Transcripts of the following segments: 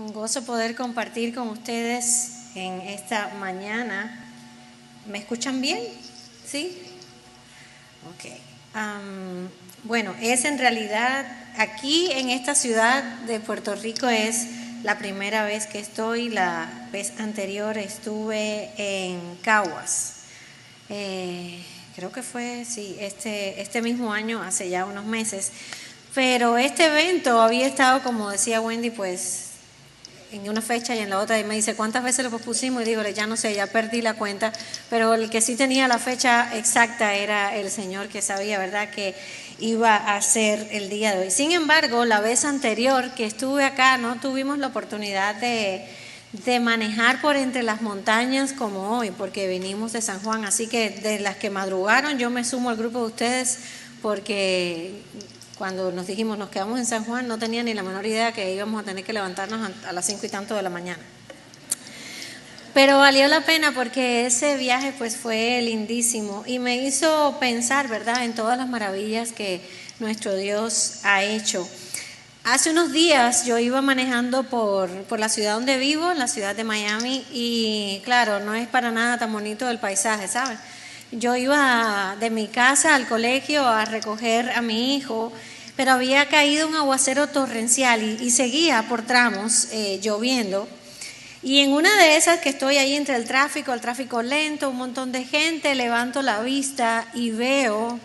Un gozo poder compartir con ustedes en esta mañana. ¿Me escuchan bien? ¿Sí? Ok. Bueno, es en realidad aquí en esta ciudad de Puerto Rico es la primera vez que estoy. La vez anterior estuve en Caguas. Creo que fue, sí, este mismo año, hace ya unos meses. Pero este evento había estado, como decía Wendy, pues en una fecha y en la otra, y me dice, ¿cuántas veces lo pospusimos? Y digo, ya no sé, ya perdí la cuenta, pero el que sí tenía la fecha exacta era el Señor, que sabía, ¿verdad?, que iba a ser el día de hoy. Sin embargo, la vez anterior que estuve acá, no tuvimos la oportunidad de manejar por entre las montañas como hoy, porque venimos de San Juan, así que de las que madrugaron, yo me sumo al grupo de ustedes, porque cuando nos dijimos nos quedamos en San Juan, no tenía ni la menor idea que íbamos a tener que levantarnos a las 5 y tanto de la mañana. Pero valió la pena porque ese viaje pues fue lindísimo y me hizo pensar, ¿verdad?, en todas las maravillas que nuestro Dios ha hecho. Hace unos días yo iba manejando por la ciudad donde vivo, la ciudad de Miami, y claro, no es para nada tan bonito el paisaje, ¿sabes? Yo iba de mi casa al colegio a recoger a mi hijo, pero había caído un aguacero torrencial y seguía por tramos lloviendo. Y en una de esas que estoy ahí entre el tráfico lento, un montón de gente, levanto la vista y veo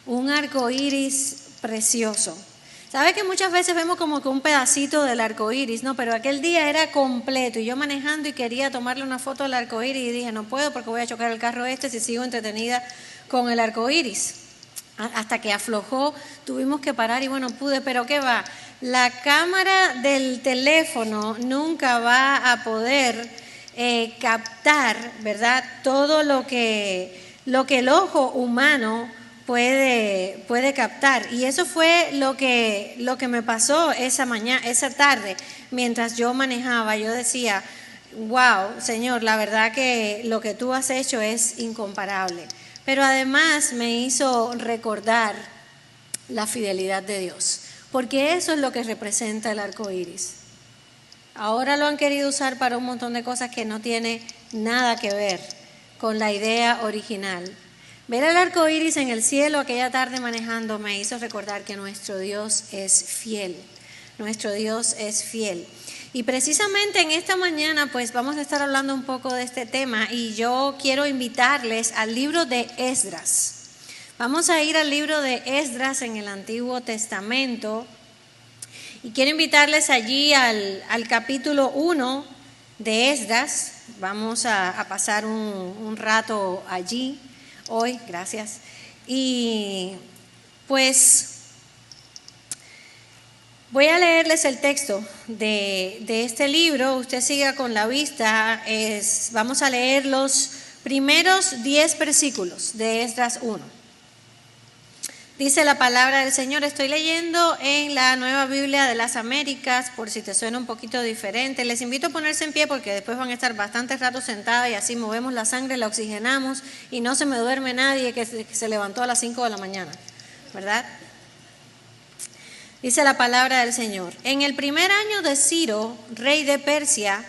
un arco iris precioso. ¿Sabe que muchas veces vemos como que un pedacito del arco iris? No, pero aquel día era completo y yo manejando y quería tomarle una foto del arco iris y dije, no puedo porque voy a chocar el carro si sigo entretenida con el arco iris. Hasta que aflojó, tuvimos que parar y bueno, pude, pero ¿qué va? La cámara del teléfono nunca va a poder captar, ¿verdad?, todo lo que el ojo humano puede captar. Y eso fue lo que me pasó esa tarde, mientras yo manejaba. Yo decía, wow, Señor, la verdad que lo que tú has hecho es incomparable. Pero además me hizo recordar la fidelidad de Dios, porque eso es lo que representa el arco iris. Ahora lo han querido usar para un montón de cosas que no tiene nada que ver con la idea original. Ver el arco iris en el cielo aquella tarde manejando me hizo recordar que nuestro Dios es fiel. Nuestro Dios es fiel. Y precisamente en esta mañana pues vamos a estar hablando un poco de este tema y yo quiero invitarles al libro de Esdras. Vamos a ir al libro de Esdras en el Antiguo Testamento y quiero invitarles allí al capítulo 1 de Esdras. Vamos a pasar un rato allí hoy, gracias. Y pues voy a leerles el texto de este libro. Usted siga con la vista. Vamos a leer los primeros 10 versículos de Esdras 1. Dice la palabra del Señor. Estoy leyendo en la Nueva Biblia de las Américas, por si te suena un poquito diferente. Les invito a ponerse en pie porque después van a estar bastante rato sentadas y así movemos la sangre, la oxigenamos y no se me duerme nadie que se levantó a las 5 de la mañana, ¿verdad? Dice la palabra del Señor. En el primer año de Ciro, rey de Persia,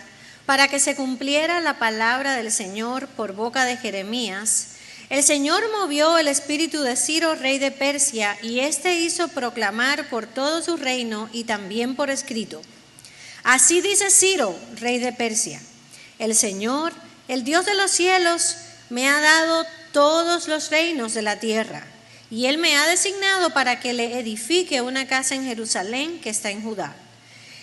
para que se cumpliera la palabra del Señor por boca de Jeremías, el Señor movió el espíritu de Ciro, rey de Persia, y éste hizo proclamar por todo su reino y también por escrito. Así dice Ciro, rey de Persia: el Señor, el Dios de los cielos, me ha dado todos los reinos de la tierra, y Él me ha designado para que le edifique una casa en Jerusalén que está en Judá.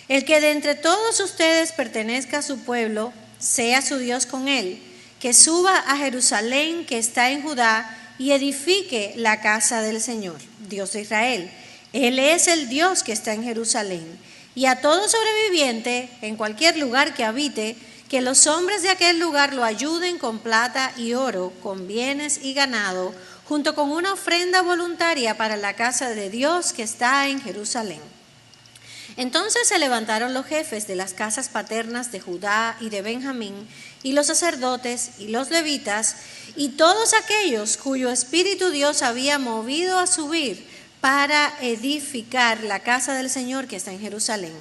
El que de entre todos ustedes pertenezca a su pueblo, sea su Dios con él, que suba a Jerusalén que está en Judá y edifique la casa del Señor, Dios de Israel. Él es el Dios que está en Jerusalén. Y a todo sobreviviente, en cualquier lugar que habite, que los hombres de aquel lugar lo ayuden con plata y oro, con bienes y ganado, junto con una ofrenda voluntaria para la casa de Dios que está en Jerusalén. Entonces se levantaron los jefes de las casas paternas de Judá y de Benjamín, y los sacerdotes y los levitas, y todos aquellos cuyo espíritu Dios había movido a subir para edificar la casa del Señor que está en Jerusalén.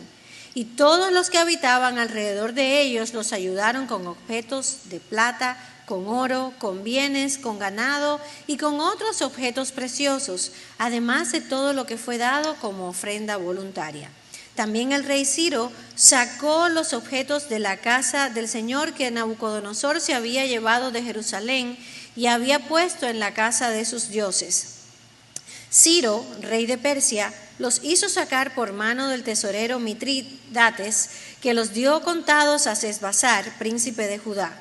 Y todos los que habitaban alrededor de ellos los ayudaron con objetos de plata, con oro, con bienes, con ganado y con otros objetos preciosos, además de todo lo que fue dado como ofrenda voluntaria. También el rey Ciro sacó los objetos de la casa del Señor que Nabucodonosor se había llevado de Jerusalén y había puesto en la casa de sus dioses. Ciro, rey de Persia, los hizo sacar por mano del tesorero Mitridates, que los dio contados a Sesbazar, príncipe de Judá.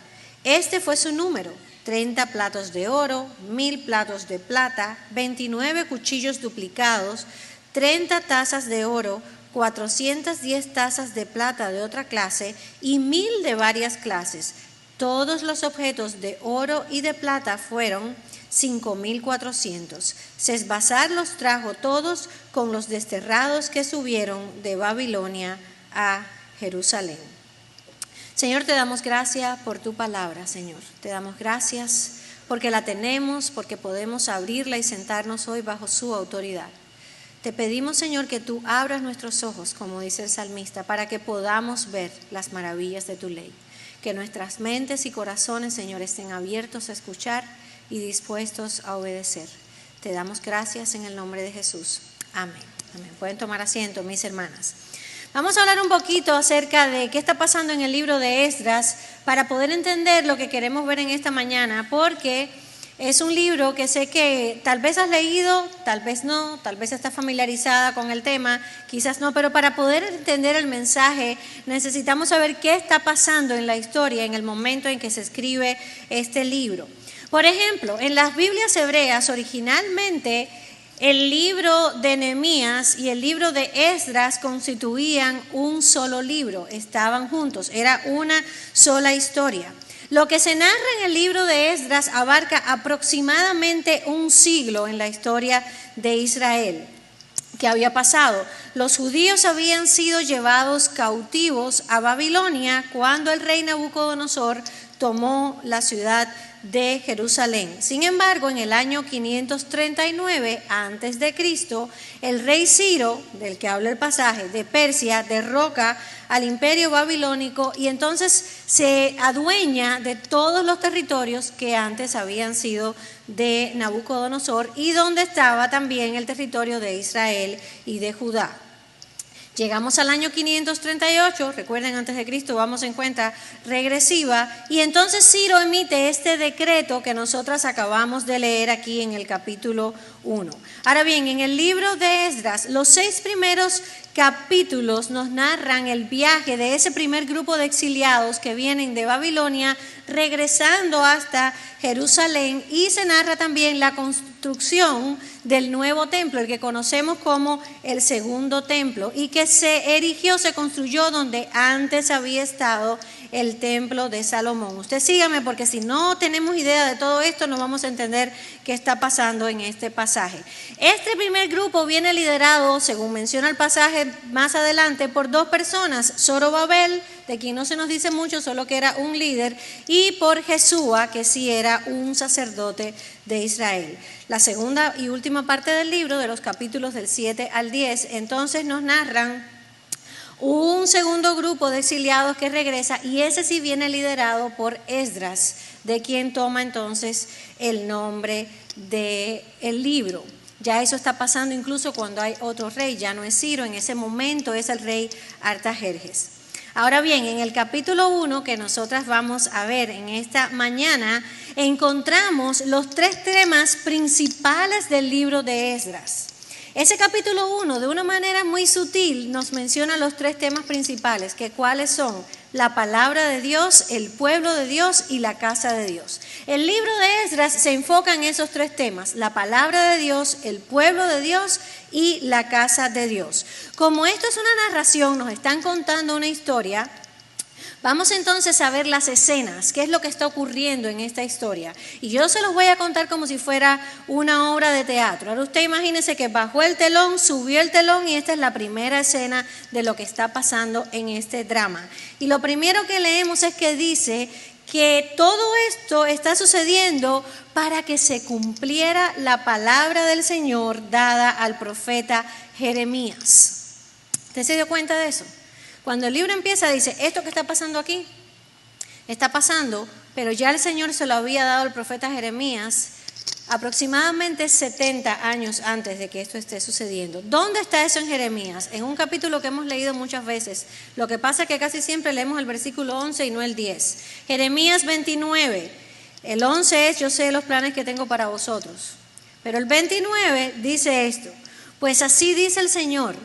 Este fue su número: 30 platos de oro, 1000 platos de plata, 29 cuchillos duplicados, 30 tazas de oro, 410 tazas de plata de otra clase y 1000 de varias clases. Todos los objetos de oro y de plata fueron 5400. Sesbazar los trajo todos con los desterrados que subieron de Babilonia a Jerusalén. Señor, te damos gracias por tu palabra, Señor. Te damos gracias porque la tenemos, porque podemos abrirla y sentarnos hoy bajo su autoridad. Te pedimos, Señor, que tú abras nuestros ojos, como dice el salmista, para que podamos ver las maravillas de tu ley. Que nuestras mentes y corazones, Señor, estén abiertos a escuchar y dispuestos a obedecer. Te damos gracias en el nombre de Jesús. Amén. Amén. Pueden tomar asiento, mis hermanas. Vamos a hablar un poquito acerca de qué está pasando en el libro de Esdras para poder entender lo que queremos ver en esta mañana, porque es un libro que sé que tal vez has leído, tal vez no, tal vez estás familiarizada con el tema, quizás no, pero para poder entender el mensaje necesitamos saber qué está pasando en la historia en el momento en que se escribe este libro. Por ejemplo, en las Biblias hebreas originalmente el libro de Nehemías y el libro de Esdras constituían un solo libro, estaban juntos, era una sola historia. Lo que se narra en el libro de Esdras abarca aproximadamente un siglo en la historia de Israel que había pasado. Los judíos habían sido llevados cautivos a Babilonia cuando el rey Nabucodonosor tomó la ciudad de Jerusalén. Sin embargo, en el año 539 a.C., el rey Ciro, del que habla el pasaje, de Persia, derroca al imperio babilónico y entonces se adueña de todos los territorios que antes habían sido de Nabucodonosor y donde estaba también el territorio de Israel y de Judá. Llegamos al año 538, recuerden, antes de Cristo, vamos en cuenta regresiva, y entonces Ciro emite este decreto que nosotras acabamos de leer aquí en el capítulo 1. Ahora bien, en el libro de Esdras, los 6 primeros capítulos nos narran el viaje de ese primer grupo de exiliados que vienen de Babilonia regresando hasta Jerusalén, y se narra también la construcción del nuevo templo, el que conocemos como el segundo templo, y que se erigió, se construyó donde antes había estado el templo de Salomón. Usted sígame, porque si no tenemos idea de todo esto no vamos a entender qué está pasando en este pasaje. Este primer grupo viene liderado, según menciona el pasaje más adelante, por 2 personas: Zorobabel, de quien no se nos dice mucho, solo que era un líder, y por Jesúa, que sí era un sacerdote de Israel. La segunda y última parte del libro, de los capítulos del 7 al 10, entonces nos narran un segundo grupo de exiliados que regresa, y ese sí viene liderado por Esdras, de quien toma entonces el nombre del libro. Ya eso está pasando incluso cuando hay otro rey, ya no es Ciro, en ese momento es el rey Artajerjes. Ahora bien, en el capítulo 1 que nosotras vamos a ver en esta mañana, encontramos los 3 temas principales del libro de Esdras. Ese capítulo 1, de una manera muy sutil, nos menciona los 3 temas principales, que cuáles son: la palabra de Dios, el pueblo de Dios y la casa de Dios. El libro de Esdras se enfoca en esos 3 temas: la palabra de Dios, el pueblo de Dios y la casa de Dios. Como esto es una narración, nos están contando una historia, vamos entonces a ver las escenas, qué es lo que está ocurriendo en esta historia. Y yo se los voy a contar como si fuera una obra de teatro. Ahora usted imagínese que bajó el telón, subió el telón, y esta es la primera escena de lo que está pasando en este drama. Y lo primero que leemos es que dice que todo esto está sucediendo para que se cumpliera la palabra del Señor dada al profeta Jeremías. ¿Usted se dio cuenta de eso? Cuando el libro empieza dice, esto que está pasando aquí, está pasando, pero ya el Señor se lo había dado al profeta Jeremías aproximadamente 70 años antes de que esto esté sucediendo. ¿Dónde está eso en Jeremías? En un capítulo que hemos leído muchas veces. Lo que pasa es que casi siempre leemos el versículo 11 y no el 10. Jeremías 29. El 11 es, yo sé los planes que tengo para vosotros. Pero el 29 dice esto, pues así dice el Señor,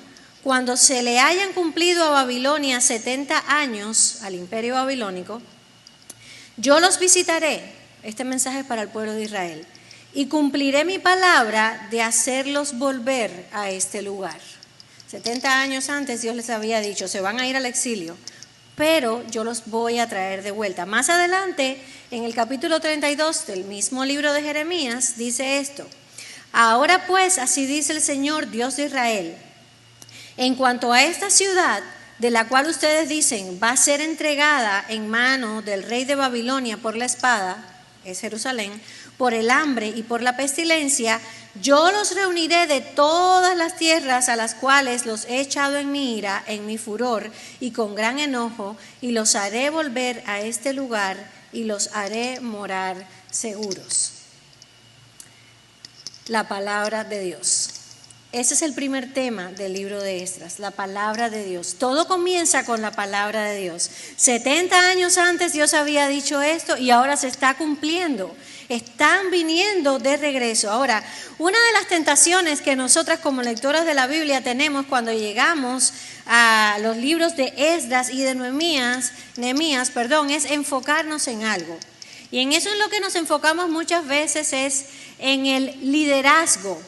cuando se le hayan cumplido a Babilonia 70 años, al imperio babilónico, yo los visitaré, este mensaje es para el pueblo de Israel, y cumpliré mi palabra de hacerlos volver a este lugar. 70 años antes Dios les había dicho, se van a ir al exilio, pero yo los voy a traer de vuelta. Más adelante, en el capítulo 32 del mismo libro de Jeremías, dice esto, ahora pues, así dice el Señor, Dios de Israel, en cuanto a esta ciudad, de la cual ustedes dicen va a ser entregada en mano del rey de Babilonia por la espada, es Jerusalén, por el hambre y por la pestilencia, yo los reuniré de todas las tierras a las cuales los he echado en mi ira, en mi furor y con gran enojo, y los haré volver a este lugar y los haré morar seguros. La palabra de Dios. Ese es el primer tema del libro de Esdras, la palabra de Dios. Todo comienza con la palabra de Dios. 70 años antes Dios había dicho esto y ahora se está cumpliendo. Están viniendo de regreso. Ahora, una de las tentaciones que nosotras como lectoras de la Biblia tenemos cuando llegamos a los libros de Esdras y de Nehemías, es enfocarnos en algo. Y en eso en lo que nos enfocamos muchas veces es en el liderazgo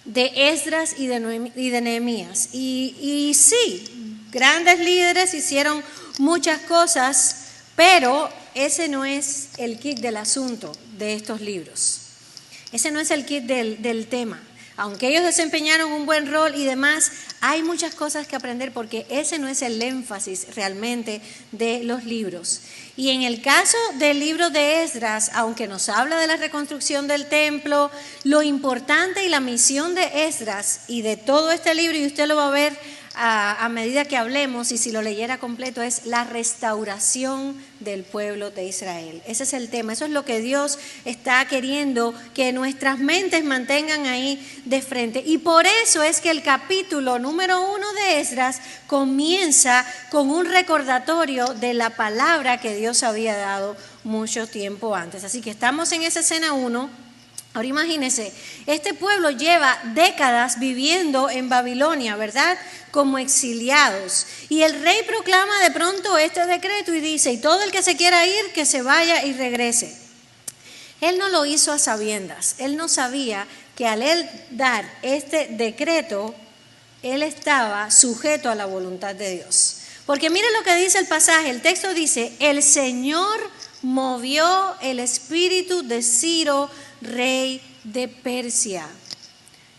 de Esdras y de Nehemías. Y sí, grandes líderes hicieron muchas cosas, pero ese no es el kit del asunto de estos libros. Ese no es el kit del tema. Aunque ellos desempeñaron un buen rol y demás, hay muchas cosas que aprender porque ese no es el énfasis realmente de los libros. Y en el caso del libro de Esdras, aunque nos habla de la reconstrucción del templo, lo importante y la misión de Esdras y de todo este libro, y usted lo va a ver a medida que hablemos, y si lo leyera completo, es la restauración del pueblo de Israel. Ese es el tema, eso es lo que Dios está queriendo que nuestras mentes mantengan ahí de frente. Y por eso es que el capítulo número 1 de Esdras comienza con un recordatorio de la palabra que Dios había dado mucho tiempo antes. Así que estamos en esa escena 1. Ahora imagínense, este pueblo lleva décadas viviendo en Babilonia, ¿verdad? Como exiliados. Y el rey proclama de pronto este decreto y dice, y todo el que se quiera ir, que se vaya y regrese. Él no lo hizo a sabiendas, él no sabía que al él dar este decreto, él estaba sujeto a la voluntad de Dios. Porque mire lo que dice el pasaje, el texto dice, el Señor movió el espíritu de Ciro, rey de Persia.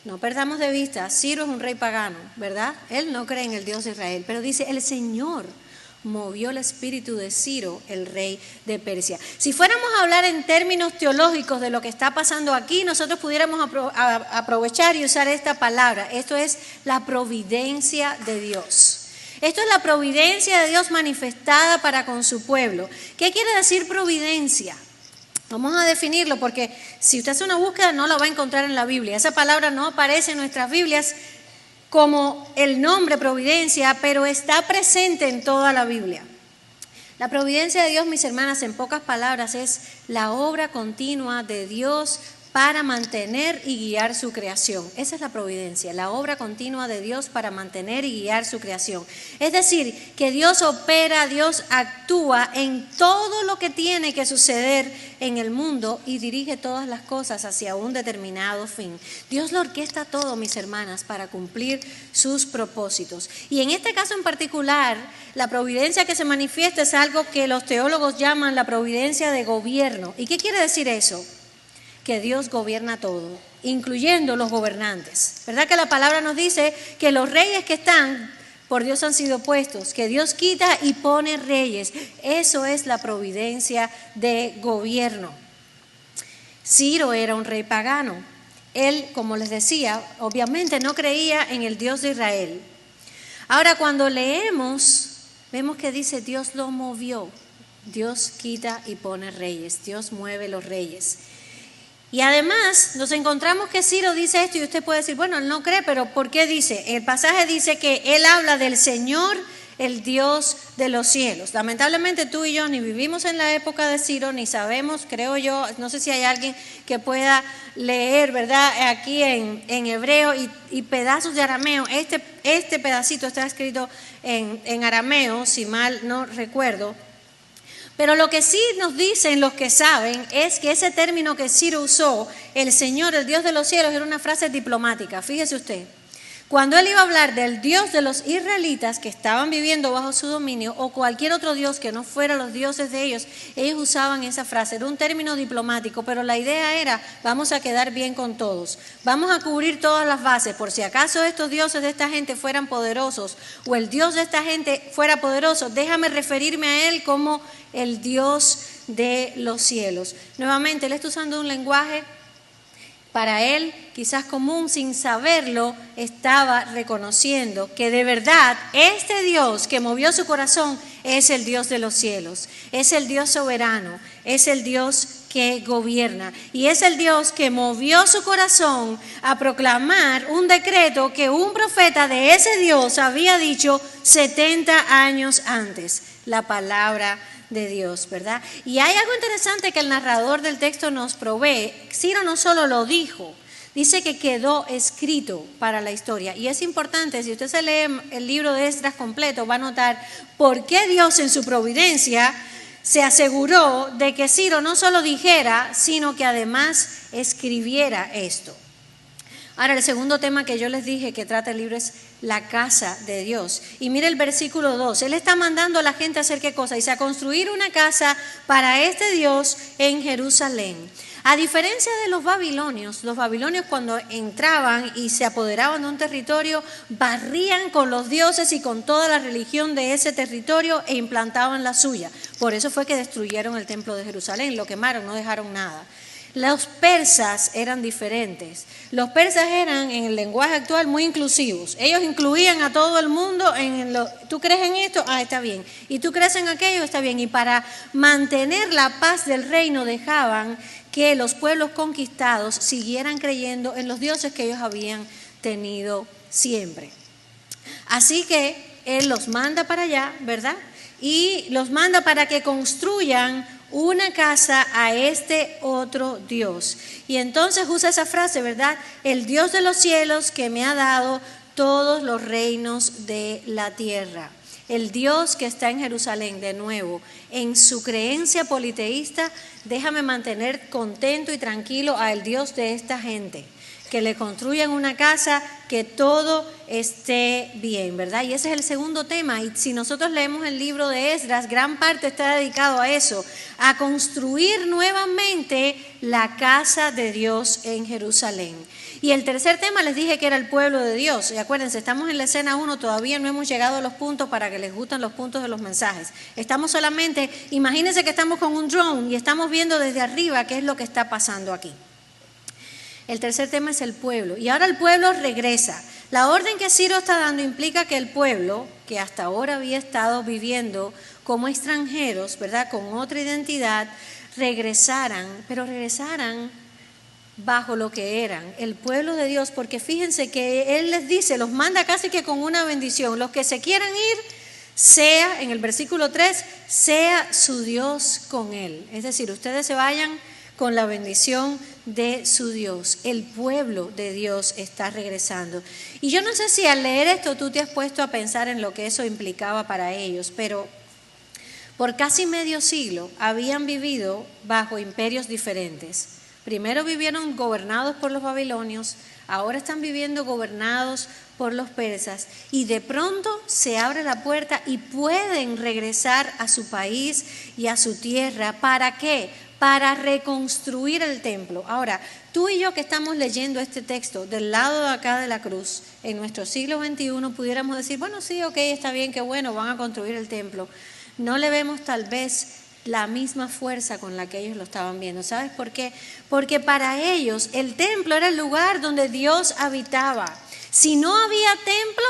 No perdamos de vista, Ciro es un rey pagano, ¿verdad? Él no cree en el Dios de Israel, pero dice, el Señor movió el espíritu de Ciro, el rey de Persia. Si fuéramos a hablar en términos teológicos de lo que está pasando aquí, nosotros pudiéramos aprovechar y usar esta palabra. Esto es la providencia de Dios. Esto es la providencia de Dios manifestada para con su pueblo. ¿Qué quiere decir providencia? Vamos a definirlo porque si usted hace una búsqueda no la va a encontrar en la Biblia. Esa palabra no aparece en nuestras Biblias como el nombre providencia, pero está presente en toda la Biblia. La providencia de Dios, mis hermanas, en pocas palabras, es la obra continua de Dios para mantener y guiar su creación. Esa es la providencia, la obra continua de Dios para mantener y guiar su creación. Es decir, que Dios opera, Dios actúa en todo lo que tiene que suceder en el mundo y dirige todas las cosas hacia un determinado fin. Dios lo orquesta todo, mis hermanas, para cumplir sus propósitos. Y en este caso en particular, la providencia que se manifiesta es algo que los teólogos llaman la providencia de gobierno. ¿Y qué quiere decir eso? Que Dios gobierna todo, incluyendo los gobernantes. ¿Verdad que la palabra nos dice que los reyes que están por Dios han sido puestos, que Dios quita y pone reyes? Eso es la providencia de gobierno. Ciro era un rey pagano. Él, como les decía, obviamente no creía en el Dios de Israel. Ahora, cuando leemos, vemos que dice Dios lo movió. Dios quita y pone reyes, Dios mueve los reyes. Y además nos encontramos que Ciro dice esto y usted puede decir, bueno, él no cree, pero ¿por qué dice? El pasaje dice que él habla del Señor, el Dios de los cielos. Lamentablemente tú y yo ni vivimos en la época de Ciro, ni sabemos, creo yo, no sé si hay alguien que pueda leer, ¿verdad? Aquí en hebreo y pedazos de arameo. Este pedacito está escrito en arameo, si mal no recuerdo. Pero lo que sí nos dicen los que saben es que ese término que Ciro usó, el Señor, el Dios de los cielos, era una frase diplomática. Fíjese usted, cuando él iba a hablar del Dios de los israelitas que estaban viviendo bajo su dominio o cualquier otro Dios que no fuera los dioses de ellos usaban esa frase. Era un término diplomático, pero la idea era, vamos a quedar bien con todos. Vamos a cubrir todas las bases, por si acaso estos dioses de esta gente fueran poderosos o el Dios de esta gente fuera poderoso, déjame referirme a él como el Dios de los cielos. Nuevamente, él está usando un lenguaje para él quizás común, sin saberlo, estaba reconociendo que de verdad este Dios que movió su corazón es el Dios de los cielos, es el Dios soberano, es el Dios que gobierna y es el Dios que movió su corazón a proclamar un decreto que un profeta de ese Dios había dicho 70 años antes, la palabra de Dios, ¿verdad? Y hay algo interesante que el narrador del texto nos provee. Ciro no solo lo dijo, dice que quedó escrito para la historia. Y es importante, si usted se lee el libro de Esdras completo, va a notar por qué Dios en su providencia se aseguró de que Ciro no solo dijera, sino que además escribiera esto. Ahora, el segundo tema que yo les dije que trata el libro es la casa de Dios. Y mire el versículo 2, él está mandando a la gente a hacer ¿qué cosa? Dice, a construir una casa para este Dios en Jerusalén. A diferencia de los babilonios cuando entraban y se apoderaban de un territorio, barrían con los dioses y con toda la religión de ese territorio e implantaban la suya. Por eso fue que destruyeron el templo de Jerusalén, lo quemaron, no dejaron nada. Los persas eran diferentes. Los persas eran, en el lenguaje actual, muy inclusivos. Ellos incluían a todo el mundo ¿tú crees en esto? Ah, está bien. ¿Y tú crees en aquello? Está bien. Y para mantener la paz del reino dejaban que los pueblos conquistados siguieran creyendo en los dioses que ellos habían tenido siempre. Así que él los manda para allá, ¿verdad? Y los manda para que construyan una casa a este otro Dios. Y entonces usa esa frase, ¿verdad? El Dios de los cielos que me ha dado todos los reinos de la tierra. El Dios que está en Jerusalén, de nuevo, en su creencia politeísta, déjame mantener contento y tranquilo al Dios de esta gente. Que le construyan una casa, que todo esté bien, ¿verdad? Y ese es el segundo tema. Y si nosotros leemos el libro de Esdras, gran parte está dedicado a eso, a construir nuevamente la casa de Dios en Jerusalén. Y el tercer tema les dije que era el pueblo de Dios. Y acuérdense, estamos en la escena 1, todavía no hemos llegado a los puntos para que les gusten los puntos de los mensajes. Estamos solamente, imagínense que estamos con un drone y estamos viendo desde arriba qué es lo que está pasando aquí. El tercer tema es el pueblo. Y ahora el pueblo regresa. La orden que Ciro está dando implica que el pueblo, que hasta ahora había estado viviendo como extranjeros, ¿verdad?, con otra identidad, regresaran, pero regresaran bajo lo que eran, el pueblo de Dios, porque fíjense que Él les dice, los manda casi que con una bendición. Los que se quieran ir, sea, en el versículo 3, sea su Dios con Él. Es decir, ustedes se vayan con la bendición de su Dios. El pueblo de Dios está regresando. Y yo no sé si al leer esto tú te has puesto a pensar en lo que eso implicaba para ellos, pero por casi medio siglo habían vivido bajo imperios diferentes. Primero vivieron gobernados por los babilonios, ahora están viviendo gobernados por los persas y de pronto se abre la puerta y pueden regresar a su país y a su tierra. ¿Para qué? Para reconstruir el templo. Ahora, tú y yo que estamos leyendo este texto del lado de acá de la cruz, en nuestro siglo XXI, pudiéramos decir, bueno, sí, ok, está bien, qué bueno, van a construir el templo. No le vemos tal vez la misma fuerza con la que ellos lo estaban viendo. ¿Sabes por qué? Porque para ellos el templo era el lugar donde Dios habitaba. Si no había templo,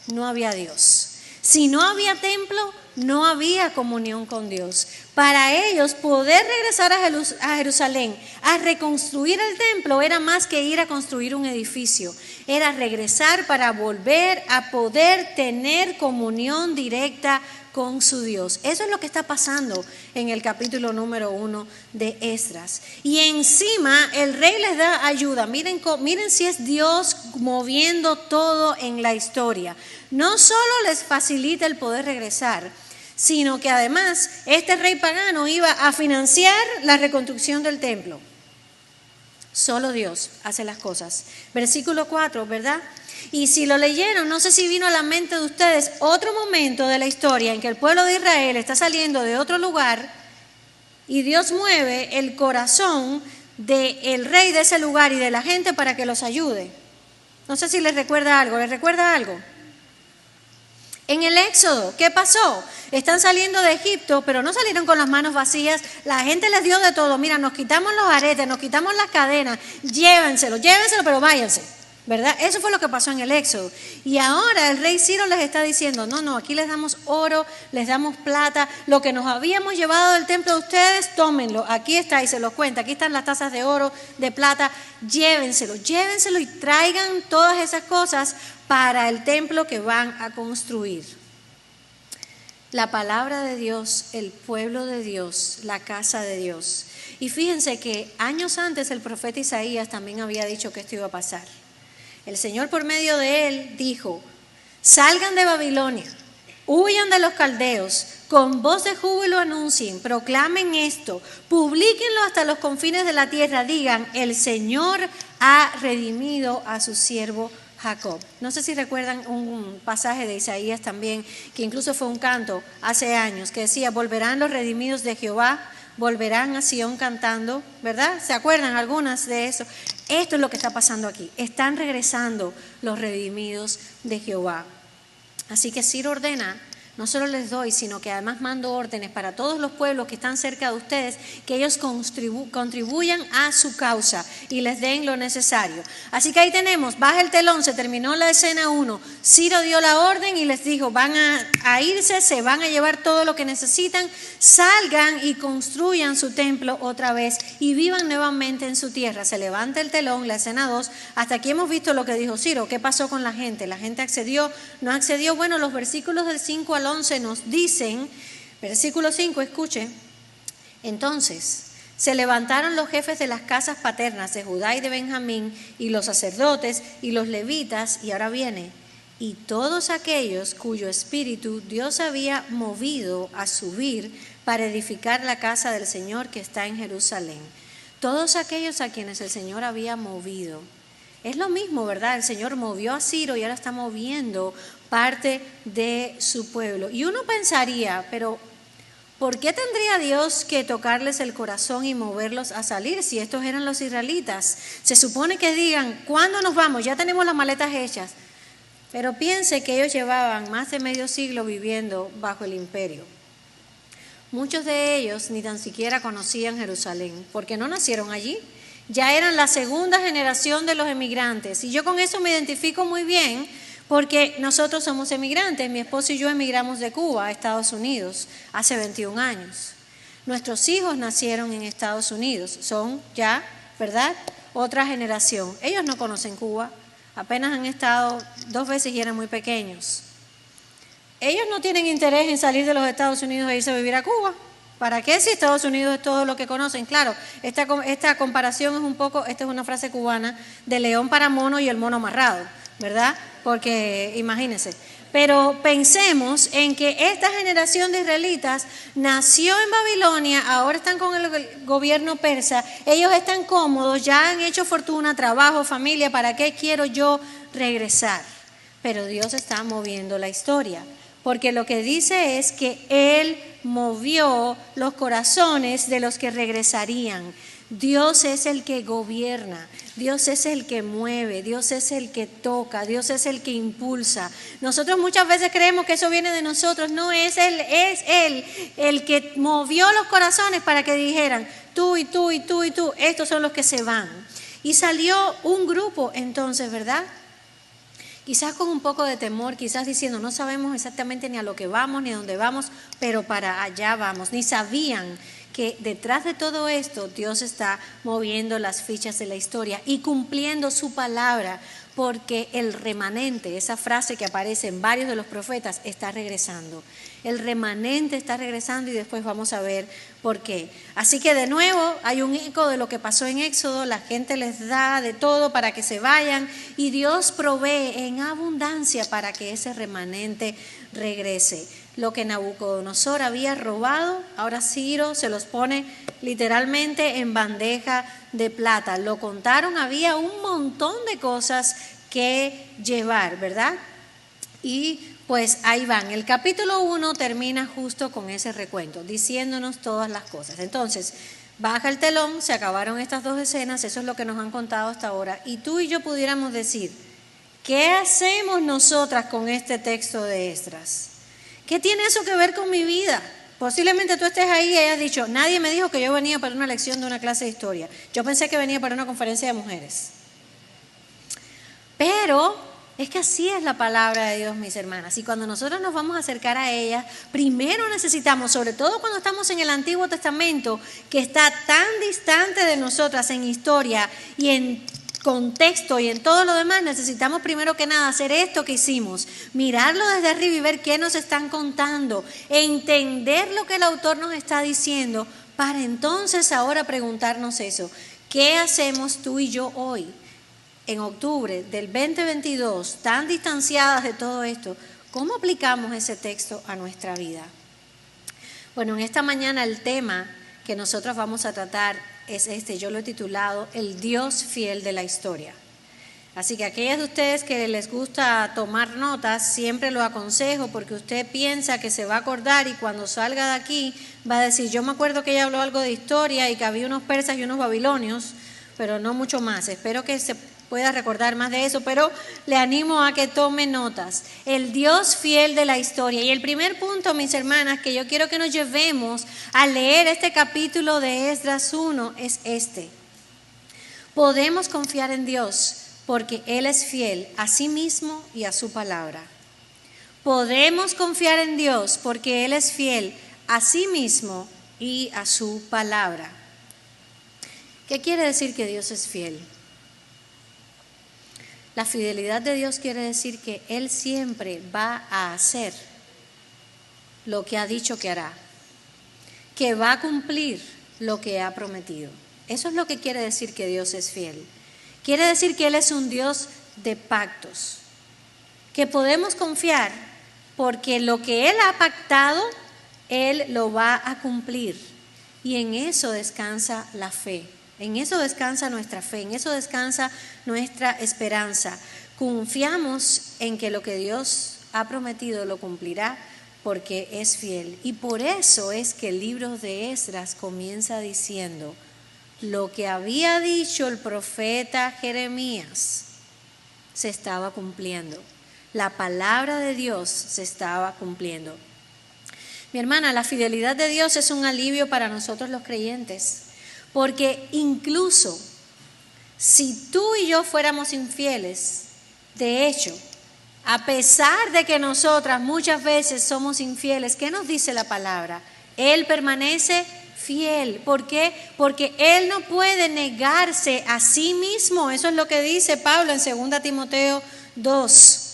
no había Dios. Si no había templo, no había comunión con Dios. Para ellos poder regresar a Jerusalén, a reconstruir el templo, era más que ir a construir un edificio. Era regresar para volver a poder tener comunión directa con su Dios. Eso es lo que está pasando en el capítulo número 1 de Esdras. Y encima el rey les da ayuda. Miren si es Dios moviendo todo en la historia. No solo les facilita el poder regresar, sino que además este rey pagano iba a financiar la reconstrucción del templo. Solo Dios hace las cosas. Versículo 4, ¿verdad? Y si lo leyeron, no sé si vino a la mente de ustedes otro momento de la historia en que el pueblo de Israel está saliendo de otro lugar y Dios mueve el corazón del rey de ese lugar y de la gente para que los ayude. No sé si les recuerda algo. ¿Les recuerda algo? En el Éxodo, ¿qué pasó? Están saliendo de Egipto, pero no salieron con las manos vacías. La gente les dio de todo. Mira, nos quitamos los aretes, nos quitamos las cadenas. Llévenselo, pero váyanse, ¿verdad? Eso fue lo que pasó en el Éxodo. Y ahora el rey Ciro les está diciendo, no, aquí les damos oro, les damos plata. Lo que nos habíamos llevado del templo de ustedes, tómenlo. Aquí está y se los cuenta. Aquí están las tazas de oro, de plata. Llévenselo y traigan todas esas cosas para el templo que van a construir. La palabra de Dios, el pueblo de Dios, la casa de Dios. Y fíjense que años antes el profeta Isaías también había dicho que esto iba a pasar. El Señor por medio de él dijo, salgan de Babilonia, huyan de los caldeos, con voz de júbilo anuncien, proclamen esto, publíquenlo hasta los confines de la tierra, digan, el Señor ha redimido a su siervo Jacob. No sé si recuerdan un pasaje de Isaías también, que incluso fue un canto hace años, que decía, volverán los redimidos de Jehová, volverán a Sión cantando, ¿verdad? ¿Se acuerdan algunas de eso? Esto es lo que está pasando aquí. Están regresando los redimidos de Jehová. Así que Ciro ordena, no solo les doy, sino que además mando órdenes para todos los pueblos que están cerca de ustedes, que ellos contribuyan a su causa y les den lo necesario. Así que ahí tenemos, baja el telón, se terminó la escena 1. Ciro dio la orden y les dijo, van a irse, se van a llevar todo lo que necesitan, salgan y construyan su templo otra vez y vivan nuevamente en su tierra. Se levanta el telón, la escena 2. Hasta aquí hemos visto lo que dijo Ciro. ¿Qué pasó con la gente? ¿La gente accedió? ¿No accedió? Bueno, los versículos del 5 al 11 nos dicen, versículo 5, escuche, entonces se levantaron los jefes de las casas paternas de Judá y de Benjamín y los sacerdotes y los levitas, y ahora viene, y todos aquellos cuyo espíritu Dios había movido a subir para edificar la casa del Señor que está en Jerusalén. Todos aquellos a quienes el Señor había movido. Es lo mismo, ¿verdad? El Señor movió a Ciro y ahora está moviendo parte de su pueblo. Y uno pensaría, pero ¿por qué tendría Dios que tocarles el corazón y moverlos a salir si estos eran los israelitas? Se supone que digan, ¿cuándo nos vamos? Ya tenemos las maletas hechas. Pero piense que ellos llevaban más de medio siglo viviendo bajo el imperio. Muchos de ellos ni tan siquiera conocían Jerusalén, porque no nacieron allí. Ya eran la segunda generación de los emigrantes. Y yo con eso me identifico muy bien, porque nosotros somos emigrantes. Mi esposo y yo emigramos de Cuba a Estados Unidos hace 21 años. Nuestros hijos nacieron en Estados Unidos. Son ya, ¿verdad?, otra generación. Ellos no conocen Cuba. Apenas han estado 2 veces y eran muy pequeños. Ellos no tienen interés en salir de los Estados Unidos e irse a vivir a Cuba. ¿Para qué si Estados Unidos es todo lo que conocen? Claro, esta comparación es un poco, esta es una frase cubana, de león para mono y el mono amarrado, ¿verdad? Porque imagínense. Pero pensemos en que esta generación de israelitas nació en Babilonia, ahora están con el gobierno persa, ellos están cómodos, ya han hecho fortuna, trabajo, familia, ¿para qué quiero yo regresar? Pero Dios está moviendo la historia, porque lo que dice es que Él movió los corazones de los que regresarían. Dios es el que gobierna, Dios es el que mueve, Dios es el que toca, Dios es el que impulsa. Nosotros muchas veces creemos que eso viene de nosotros. No, es Él el que movió los corazones para que dijeran, tú y tú y tú y tú, estos son los que se van. Y salió un grupo entonces, ¿verdad?, quizás con un poco de temor, quizás diciendo no sabemos exactamente ni a lo que vamos ni a dónde vamos, pero para allá vamos. Ni sabían que detrás de todo esto Dios está moviendo las fichas de la historia y cumpliendo su palabra, porque el remanente, esa frase que aparece en varios de los profetas, está regresando. El remanente está regresando y después vamos a ver por qué. Así que de nuevo hay un eco de lo que pasó en Éxodo, la gente les da de todo para que se vayan y Dios provee en abundancia para que ese remanente regrese. Lo que Nabucodonosor había robado, ahora Ciro se los pone literalmente en bandeja de plata. Lo contaron, había un montón de cosas que llevar, ¿verdad? Y pues ahí van. El capítulo 1 termina justo con ese recuento, diciéndonos todas las cosas. Entonces, baja el telón, se acabaron estas dos escenas, eso es lo que nos han contado hasta ahora. Y tú y yo pudiéramos decir, ¿qué hacemos nosotras con este texto de Esdras? ¿Qué tiene eso que ver con mi vida? Posiblemente tú estés ahí y hayas dicho, nadie me dijo que yo venía para una lección de una clase de historia. Yo pensé que venía para una conferencia de mujeres. Pero es que así es la palabra de Dios, mis hermanas. Y cuando nosotros nos vamos a acercar a ella, primero necesitamos, sobre todo cuando estamos en el Antiguo Testamento, que está tan distante de nosotras en historia y en contexto y en todo lo demás, necesitamos primero que nada hacer esto que hicimos, mirarlo desde arriba y ver qué nos están contando, entender lo que el autor nos está diciendo, para entonces ahora preguntarnos eso, ¿qué hacemos tú y yo hoy, en octubre del 2022, tan distanciadas de todo esto? ¿Cómo aplicamos ese texto a nuestra vida? Bueno, en esta mañana el tema que nosotros vamos a tratar es yo lo he titulado El Dios fiel de la historia. Así que aquellas de ustedes que les gusta tomar notas, siempre lo aconsejo porque usted piensa que se va a acordar y cuando salga de aquí va a decir, yo me acuerdo que ella habló algo de historia y que había unos persas y unos babilonios, pero no mucho más. Espero que se pueda recordar más de eso, pero le animo a que tome notas. El Dios fiel de la historia. Y el primer punto, mis hermanas, que yo quiero que nos llevemos a leer este capítulo de Esdras 1 es este. Podemos confiar en Dios porque Él es fiel a sí mismo y a su palabra. Podemos confiar en Dios porque Él es fiel a sí mismo y a su palabra. ¿Qué quiere decir que Dios es fiel? La fidelidad de Dios quiere decir que Él siempre va a hacer lo que ha dicho que hará, que va a cumplir lo que ha prometido. Eso es lo que quiere decir que Dios es fiel. Quiere decir que Él es un Dios de pactos, que podemos confiar porque lo que Él ha pactado, Él lo va a cumplir. Y en eso descansa la fe. En eso descansa nuestra fe, en eso descansa nuestra esperanza. Confiamos en que lo que Dios ha prometido lo cumplirá porque es fiel. Y por eso es que el libro de Esdras comienza diciendo, lo que había dicho el profeta Jeremías se estaba cumpliendo. La palabra de Dios se estaba cumpliendo. Mi hermana, la fidelidad de Dios es un alivio para nosotros los creyentes. Porque incluso si tú y yo fuéramos infieles, de hecho, a pesar de que nosotras muchas veces somos infieles, ¿qué nos dice la palabra? Él permanece fiel. ¿Por qué? Porque Él no puede negarse a sí mismo. Eso es lo que dice Pablo en 2 Timoteo 2.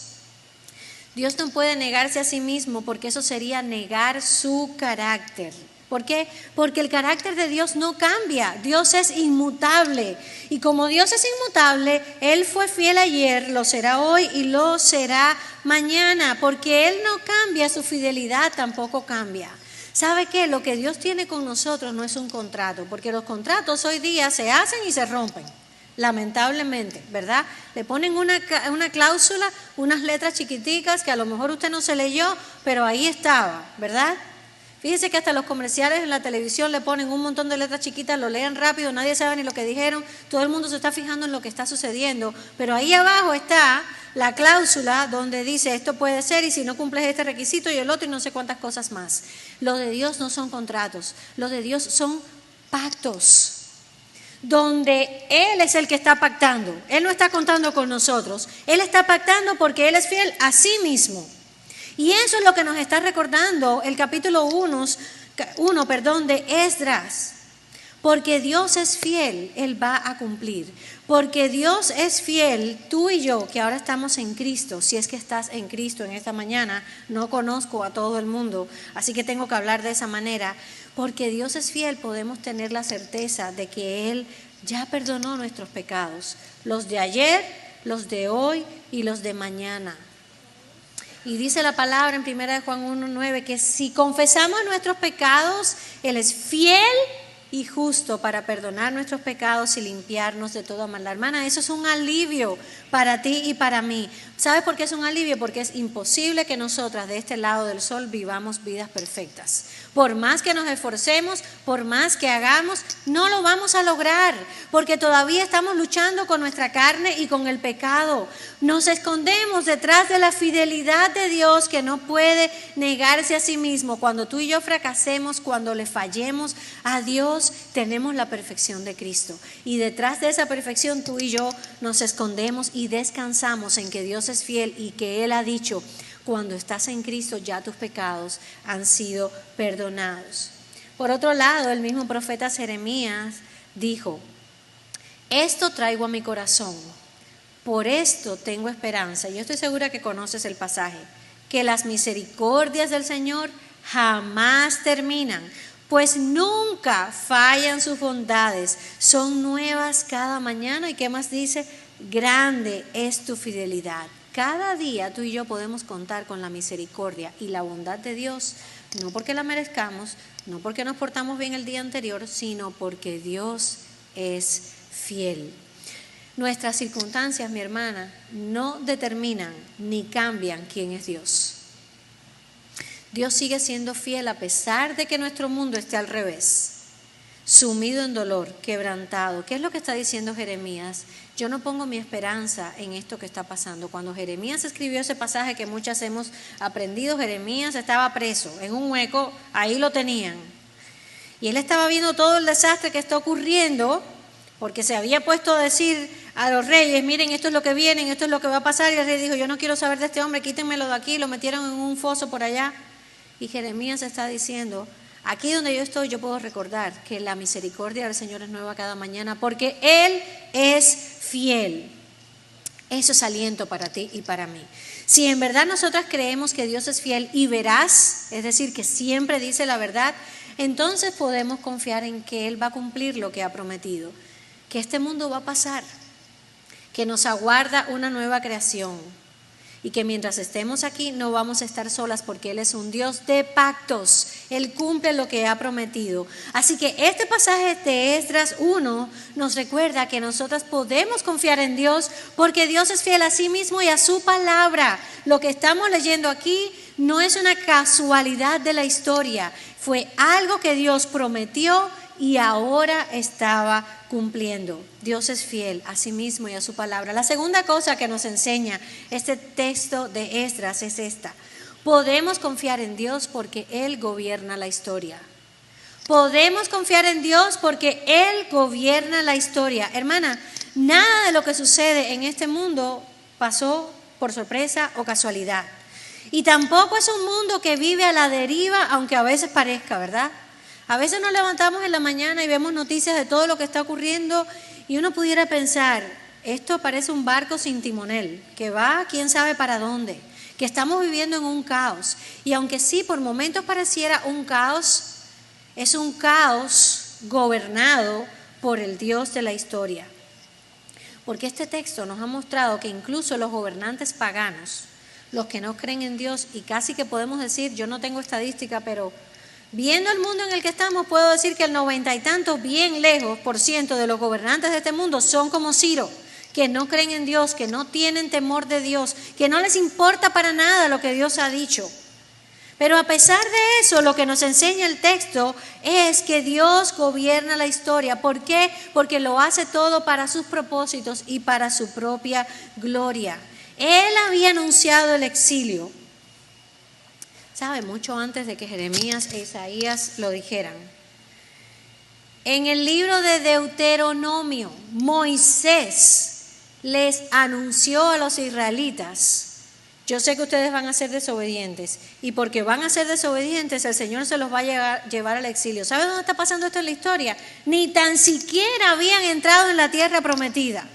Dios no puede negarse a sí mismo porque eso sería negar su carácter. ¿Por qué? Porque el carácter de Dios no cambia, Dios es inmutable y como Dios es inmutable, Él fue fiel ayer, lo será hoy y lo será mañana, porque Él no cambia, su fidelidad tampoco cambia. ¿Sabe qué? Lo que Dios tiene con nosotros no es un contrato, porque los contratos hoy día se hacen y se rompen, lamentablemente, ¿verdad? Le ponen una cláusula, unas letras chiquiticas que a lo mejor usted no se leyó, pero ahí estaba, ¿verdad? Fíjese que hasta los comerciales en la televisión le ponen un montón de letras chiquitas, lo leen rápido, nadie sabe ni lo que dijeron, todo el mundo se está fijando en lo que está sucediendo, pero ahí abajo está la cláusula donde dice esto puede ser y si no cumples este requisito y el otro y no sé cuántas cosas más. Los de Dios no son contratos, los de Dios son pactos. donde Él es el que está pactando. Él no está contando con nosotros. Él está pactando porque Él es fiel a sí mismo. Y eso es lo que nos está recordando el capítulo 1 de Esdras. Porque Dios es fiel, Él va a cumplir. Porque Dios es fiel, tú y yo, que ahora estamos en Cristo, si es que estás en Cristo en esta mañana, no conozco a todo el mundo, así que tengo que hablar de esa manera. Porque Dios es fiel, podemos tener la certeza de que Él ya perdonó nuestros pecados, los de ayer, los de hoy y los de mañana. Y dice la palabra en 1 Juan 1:9 que si confesamos nuestros pecados, Él es fiel y justo para perdonar nuestros pecados y limpiarnos de toda maldad. Hermana, eso es un alivio para ti y para mí. ¿Sabes por qué es un alivio? Porque es imposible que nosotras de este lado del sol vivamos vidas perfectas. Por más que nos esforcemos, por más que hagamos, no lo vamos a lograr, porque todavía estamos luchando con nuestra carne y con el pecado. Nos escondemos detrás de la fidelidad de Dios que no puede negarse a sí mismo. Cuando tú y yo fracasemos, cuando le fallemos a Dios, tenemos la perfección de Cristo. Y detrás de esa perfección tú y yo nos escondemos y descansamos en que Dios es fiel y que Él ha dicho: cuando estás en Cristo ya tus pecados han sido perdonados. Por otro lado, el mismo profeta Jeremías dijo: esto traigo a mi corazón, por esto tengo esperanza. Yo estoy segura que conoces el pasaje, que las misericordias del Señor jamás terminan, pues nunca fallan sus bondades, son nuevas cada mañana. ¿Y qué más dice? Grande es tu fidelidad. Cada día tú y yo podemos contar con la misericordia y la bondad de Dios, no porque la merezcamos, no porque nos portamos bien el día anterior, sino porque Dios es fiel. Nuestras circunstancias, mi hermana, no determinan ni cambian quién es Dios. Dios sigue siendo fiel a pesar de que nuestro mundo esté al revés, sumido en dolor, quebrantado. ¿Qué es lo que está diciendo Jeremías? Yo no pongo mi esperanza en esto que está pasando. Cuando Jeremías escribió ese pasaje que muchas hemos aprendido, Jeremías estaba preso en un hueco, ahí lo tenían. Y él estaba viendo todo el desastre que está ocurriendo, porque se había puesto a decir a los reyes: miren, esto es lo que viene, esto es lo que va a pasar. Y el rey dijo: yo no quiero saber de este hombre, quítenmelo de aquí. Lo metieron en un foso por allá. Y Jeremías está diciendo: aquí donde yo estoy, yo puedo recordar que la misericordia del Señor es nueva cada mañana, porque Él es fiel. Eso es aliento para ti y para mí. Si en verdad nosotras creemos que Dios es fiel y veraz, es decir, que siempre dice la verdad, entonces podemos confiar en que Él va a cumplir lo que ha prometido, que este mundo va a pasar, que nos aguarda una nueva creación, y que mientras estemos aquí no vamos a estar solas, porque Él es un Dios de pactos. Él cumple lo que ha prometido. Así que este pasaje de Esdras 1 nos recuerda que nosotras podemos confiar en Dios, porque Dios es fiel a sí mismo y a su palabra. Lo que estamos leyendo aquí no es una casualidad de la historia, fue algo que Dios prometió y ahora estaba cumpliendo. Dios es fiel a sí mismo y a su palabra. La segunda cosa que nos enseña este texto de Esdras es esta: podemos confiar en Dios porque Él gobierna la historia. Podemos confiar en Dios porque Él gobierna la historia. Hermana, nada de lo que sucede en este mundo pasó por sorpresa o casualidad. Y tampoco es un mundo que vive a la deriva, aunque a veces parezca, ¿verdad? A veces nos levantamos en la mañana y vemos noticias de todo lo que está ocurriendo y uno pudiera pensar: esto parece un barco sin timonel, que va quién sabe para dónde, que estamos viviendo en un caos. Y aunque sí, por momentos pareciera un caos, es un caos gobernado por el Dios de la historia. Porque este texto nos ha mostrado que incluso los gobernantes paganos, los que no creen en Dios, y casi que podemos decir, yo no tengo estadística, pero viendo el mundo en el que estamos, puedo decir que el 90 y tantos, bien lejos % de los gobernantes de este mundo son como Ciro, que no creen en Dios, que no tienen temor de Dios, que no les importa para nada lo que Dios ha dicho. Pero a pesar de eso, lo que nos enseña el texto es que Dios gobierna la historia. ¿Por qué? Porque lo hace todo para sus propósitos y para su propia gloria. Él había anunciado el exilio, ¿sabe? Mucho antes de que Jeremías e Isaías lo dijeran. En el libro de Deuteronomio, Moisés les anunció a los israelitas: yo sé que ustedes van a ser desobedientes, y porque van a ser desobedientes, el Señor se los va a llevar al exilio. ¿Sabe dónde está pasando esto en la historia? Ni tan siquiera habían entrado en la tierra prometida.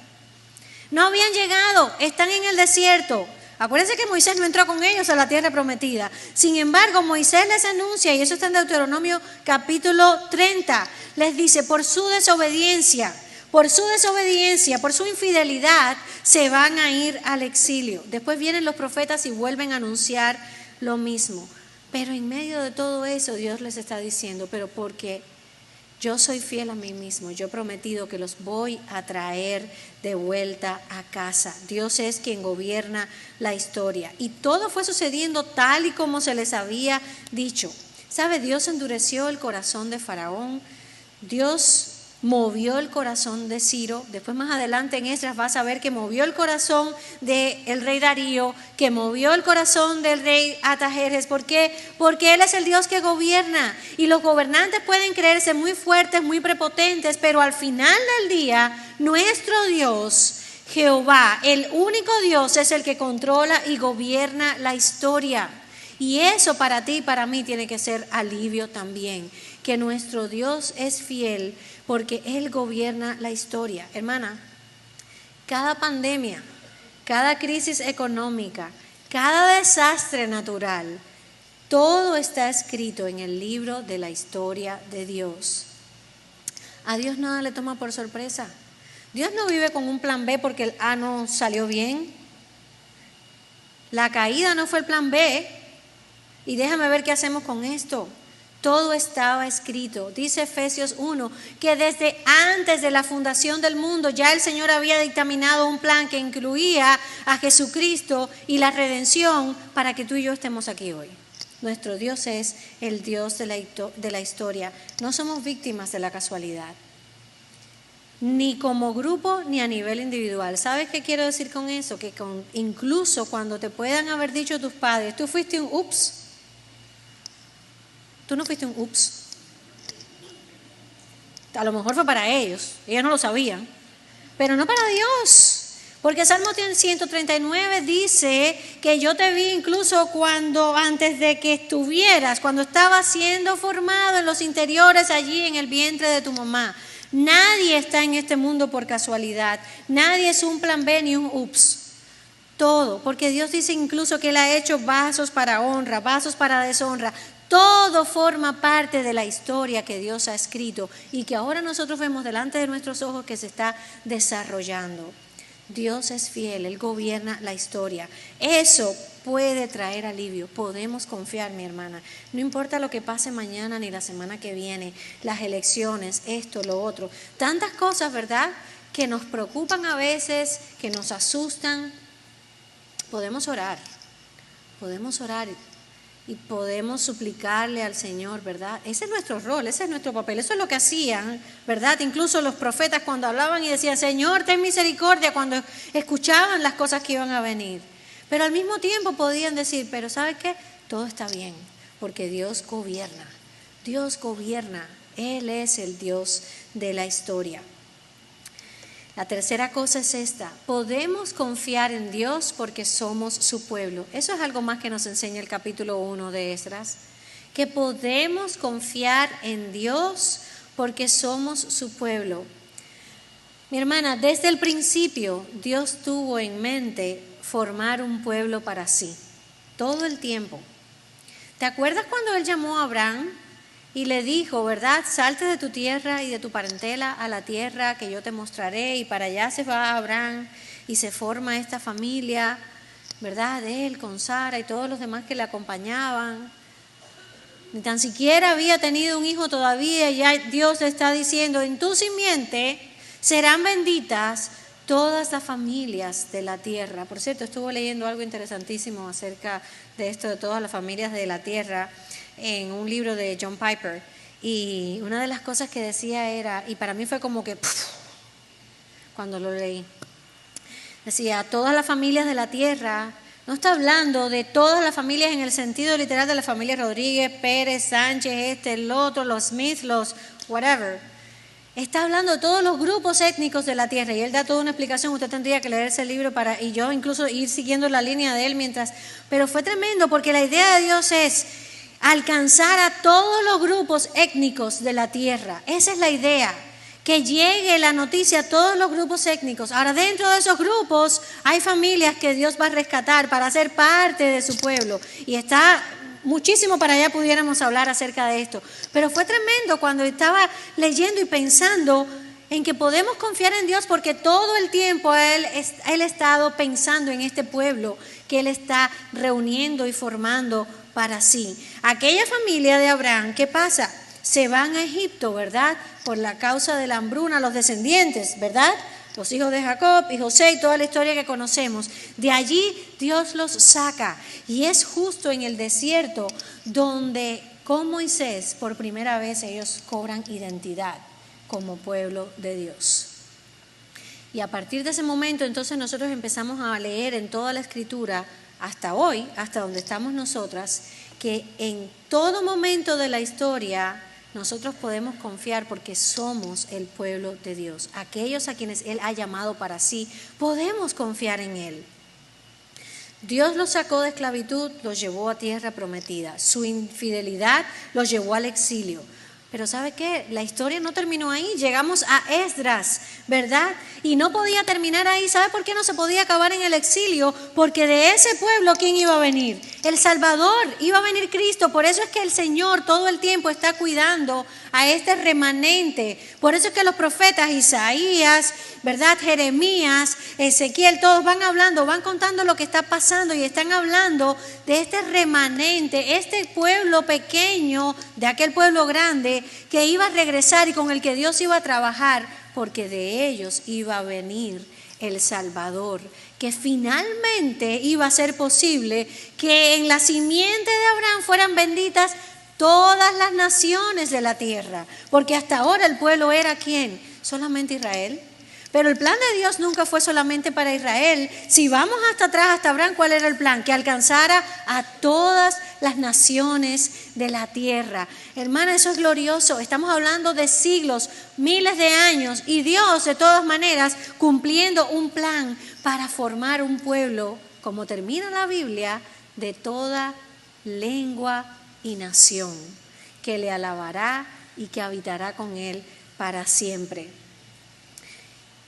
No habían llegado, están en el desierto. Acuérdense que Moisés no entró con ellos a la tierra prometida. Sin embargo, Moisés les anuncia, y eso está en Deuteronomio capítulo 30, les dice: por su desobediencia, por su infidelidad, se van a ir al exilio. Después vienen los profetas y vuelven a anunciar lo mismo. Pero en medio de todo eso, Dios les está diciendo: pero porque yo soy fiel a mí mismo, yo he prometido que los voy a traer de vuelta a casa. Dios es quien gobierna la historia. Y todo fue sucediendo tal y como se les había dicho. ¿Sabe? Dios endureció el corazón de Faraón. Dios movió el corazón de Ciro. Después, más adelante en Esdras vas a ver que movió el corazón del rey Darío, que movió el corazón del rey Artajerjes. ¿Por qué? Porque Él es el Dios que gobierna, y los gobernantes pueden creerse muy fuertes, muy prepotentes, pero al final del día, nuestro Dios, Jehová, el único Dios, es el que controla y gobierna la historia. Y eso para ti y para mí tiene que ser alivio también, que nuestro Dios es fiel porque Él gobierna la historia. Hermana, cada pandemia, cada crisis económica, cada desastre natural, todo está escrito en el libro de la historia de Dios. A Dios nada le toma por sorpresa. Dios no vive con un plan B porque el A no salió bien. La caída no fue el plan B. Y déjame ver qué hacemos con esto. Todo estaba escrito. Dice Efesios 1 que desde antes de la fundación del mundo ya el Señor había dictaminado un plan que incluía a Jesucristo y la redención para que tú y yo estemos aquí hoy. Nuestro Dios es el Dios de la historia. No somos víctimas de la casualidad, ni como grupo ni a nivel individual. ¿Sabes qué quiero decir con eso? Que incluso cuando te puedan haber dicho tus padres: tú fuiste un ups. Tú no fuiste un ups. A lo mejor fue para ellos no lo sabían, pero no para Dios. Porque Salmo 139 dice que yo te vi incluso cuando antes de que estuvieras, cuando estabas siendo formado en los interiores allí en el vientre de tu mamá. Nadie está en este mundo por casualidad. Nadie es un plan B ni un ups. Todo, porque Dios dice incluso que Él ha hecho vasos para honra, vasos para deshonra. Todo forma parte de la historia que Dios ha escrito y que ahora nosotros vemos delante de nuestros ojos que se está desarrollando. Dios es fiel, Él gobierna la historia. Eso puede traer alivio. Podemos confiar, mi hermana. No importa lo que pase mañana ni la semana que viene, las elecciones, esto, lo otro. Tantas cosas, ¿verdad?, que nos preocupan a veces, que nos asustan. Podemos orar y podemos suplicarle al Señor, ¿verdad? Ese es nuestro rol, ese es nuestro papel, eso es lo que hacían, ¿verdad? Incluso los profetas cuando hablaban y decían: Señor, ten misericordia, cuando escuchaban las cosas que iban a venir. Pero al mismo tiempo podían decir: pero ¿sabes qué? Todo está bien, porque Dios gobierna, Él es el Dios de la historia. La tercera cosa es esta: podemos confiar en Dios porque somos su pueblo. Eso es algo más que nos enseña el capítulo 1 de Esdras, que podemos confiar en Dios porque somos su pueblo. Mi hermana, desde el principio Dios tuvo en mente formar un pueblo para sí, todo el tiempo. ¿Te acuerdas cuando Él llamó a Abraham y le dijo, verdad, salte de tu tierra y de tu parentela a la tierra que yo te mostraré? Y para allá se va Abraham y se forma esta familia, verdad, de él con Sara y todos los demás que le acompañaban. Ni tan siquiera había tenido un hijo todavía, ya Dios le está diciendo: en tu simiente serán benditas todas las familias de la tierra. Por cierto, estuve leyendo algo interesantísimo acerca de esto de todas las familias de la tierra en un libro de John Piper, y una de las cosas que decía era, y para mí fue como que cuando lo leí, decía: todas las familias de la tierra. No está hablando de todas las familias en el sentido literal de la familia Rodríguez, Pérez, Sánchez, el otro, los Smith, los whatever. está hablando de todos los grupos étnicos de la tierra y él da toda una explicación. Usted tendría que leer ese libro y yo incluso ir siguiendo la línea de él pero fue tremendo porque la idea de Dios es alcanzar a todos los grupos étnicos de la tierra. Esa es la idea, que llegue la noticia a todos los grupos étnicos. Ahora, dentro de esos grupos hay familias que Dios va a rescatar para ser parte de su pueblo y está muchísimo para allá pudiéramos hablar acerca de esto, pero fue tremendo cuando estaba leyendo y pensando en que podemos confiar en Dios porque todo el tiempo Él ha estado pensando en este pueblo que Él está reuniendo y formando para sí. Aquella familia de Abraham, ¿qué pasa? Se van a Egipto, ¿verdad? Por la causa de la hambruna, los descendientes, ¿verdad? Los hijos de Jacob y José y toda la historia que conocemos. De allí Dios los saca y es justo en el desierto donde con Moisés por primera vez ellos cobran identidad como pueblo de Dios. Y a partir de ese momento entonces nosotros empezamos a leer en toda la Escritura hasta hoy, hasta donde estamos nosotras, que en todo momento de la historia nosotros podemos confiar porque somos el pueblo de Dios. Aquellos a quienes Él ha llamado para sí, podemos confiar en Él. Dios los sacó de esclavitud, los llevó a tierra prometida. Su infidelidad los llevó al exilio. Pero ¿sabe qué? La historia no terminó ahí. Llegamos a Esdras, ¿verdad? Y no podía terminar ahí. ¿Sabe por qué no se podía acabar en el exilio? Porque de ese pueblo, ¿quién iba a venir? El Salvador, iba a venir Cristo. Por eso es que el Señor todo el tiempo está cuidando a este remanente. Por eso es que los profetas Isaías, ¿verdad? Jeremías, Ezequiel, todos van hablando, van contando lo que está pasando y están hablando de este remanente, este pueblo pequeño de aquel pueblo grande que iba a regresar y con el que Dios iba a trabajar, porque de ellos iba a venir el Salvador, que finalmente iba a ser posible que en la simiente de Abraham fueran benditas todas las naciones de la tierra, porque hasta ahora el pueblo era ¿quién? Solamente Israel. Pero el plan de Dios nunca fue solamente para Israel. Si vamos hasta atrás, hasta Abraham, ¿cuál era el plan? Que alcanzara a todas las naciones de la tierra. Hermana, eso es glorioso. Estamos hablando de siglos, miles de años, y Dios, de todas maneras, cumpliendo un plan para formar un pueblo, como termina la Biblia, de toda lengua y nación, que le alabará y que habitará con él para siempre.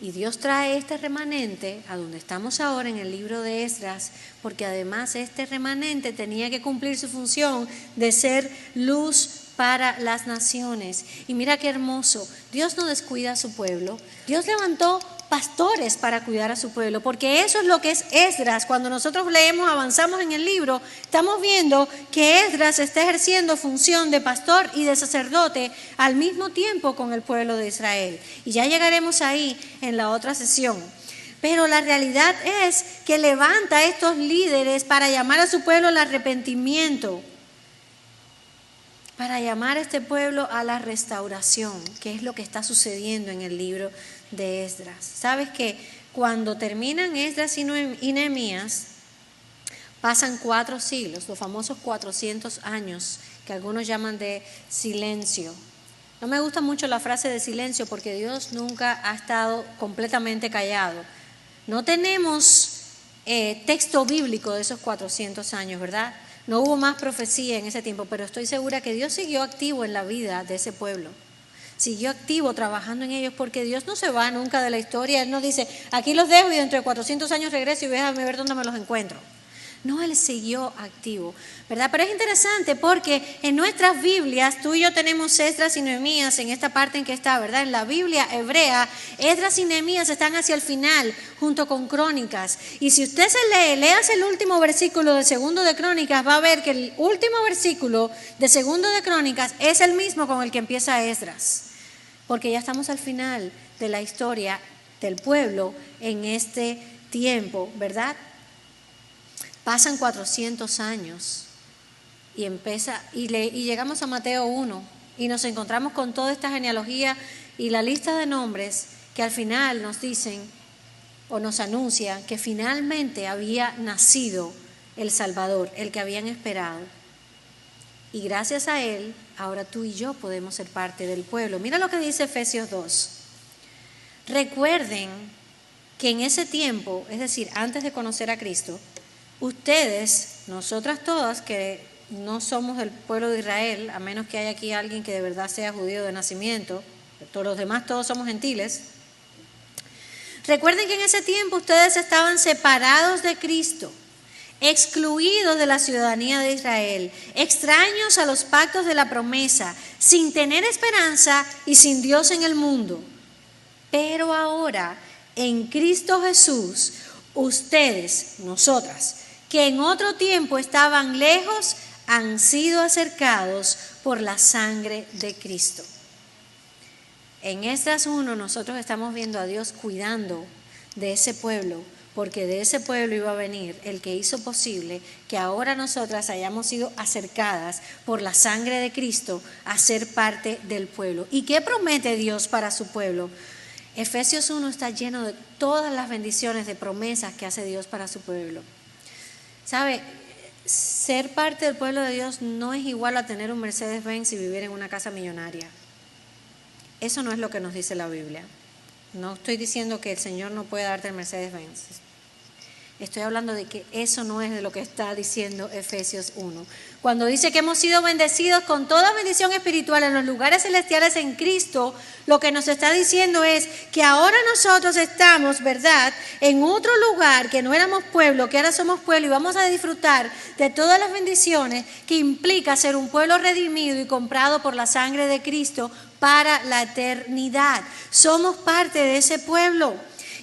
Y Dios trae este remanente a donde estamos ahora en el libro de Esdras, porque además este remanente tenía que cumplir su función de ser luz para las naciones. Y mira qué hermoso, Dios no descuida a su pueblo, Dios levantó pastores para cuidar a su pueblo, porque eso es lo que es Esdras. Cuando nosotros leemos, avanzamos en el libro, estamos viendo que Esdras está ejerciendo función de pastor y de sacerdote al mismo tiempo con el pueblo de Israel. Y ya llegaremos ahí en la otra sesión. Pero la realidad es que levanta a estos líderes para llamar a su pueblo al arrepentimiento, para llamar a este pueblo a la restauración, que es lo que está sucediendo en el libro de Esdras. ¿Sabes que cuando terminan Esdras y Nehemías, pasan 4 siglos, los famosos 400 años, que algunos llaman de silencio? No me gusta mucho la frase de silencio porque Dios nunca ha estado completamente callado. No tenemos texto bíblico de esos 400 años, ¿verdad? No hubo más profecía en ese tiempo, pero estoy segura que Dios siguió activo en la vida de ese pueblo. Siguió activo trabajando en ellos porque Dios no se va nunca de la historia. Él no dice, aquí los dejo y dentro de 400 años regreso y déjame ver dónde me los encuentro. No, Él siguió activo, ¿verdad? Pero es interesante porque en nuestras Biblias, tú y yo tenemos Esdras y Nehemías en esta parte en que está, ¿verdad? En la Biblia hebrea, Esdras y Nehemías están hacia el final, junto con Crónicas. Y si usted léase el último versículo de Segundo de Crónicas, va a ver que el último versículo de Segundo de Crónicas es el mismo con el que empieza Esdras. Porque ya estamos al final de la historia del pueblo en este tiempo, ¿verdad? Pasan 400 años y llegamos a Mateo 1 y nos encontramos con toda esta genealogía y la lista de nombres que al final nos dicen o nos anuncian que finalmente había nacido el Salvador, el que habían esperado. Y gracias a Él ahora tú y yo podemos ser parte del pueblo. Mira lo que dice Efesios 2. Recuerden que en ese tiempo, es decir, antes de conocer a Cristo, ustedes, nosotras todas que no somos del pueblo de Israel, a menos que haya aquí alguien que de verdad sea judío de nacimiento, todos los demás todos somos gentiles. Recuerden que en ese tiempo ustedes estaban separados de Cristo, excluidos de la ciudadanía de Israel, extraños a los pactos de la promesa, sin tener esperanza y sin Dios en el mundo. Pero ahora, en Cristo Jesús, ustedes, nosotras, que en otro tiempo estaban lejos, han sido acercados por la sangre de Cristo. En Esdras 1 nosotros estamos viendo a Dios cuidando de ese pueblo, porque de ese pueblo iba a venir el que hizo posible que ahora nosotras hayamos sido acercadas por la sangre de Cristo a ser parte del pueblo. ¿Y qué promete Dios para su pueblo? Efesios 1 está lleno de todas las bendiciones, de promesas que hace Dios para su pueblo. ¿Sabe? Ser parte del pueblo de Dios no es igual a tener un Mercedes-Benz y vivir en una casa millonaria. Eso no es lo que nos dice la Biblia. No estoy diciendo que el Señor no puede darte el Mercedes-Benz. Estoy hablando de que eso no es de lo que está diciendo Efesios 1. Cuando dice que hemos sido bendecidos con toda bendición espiritual en los lugares celestiales en Cristo, lo que nos está diciendo es que ahora nosotros estamos, ¿verdad?, en otro lugar, que no éramos pueblo, que ahora somos pueblo, y vamos a disfrutar de todas las bendiciones que implica ser un pueblo redimido y comprado por la sangre de Cristo para la eternidad. Somos parte de ese pueblo.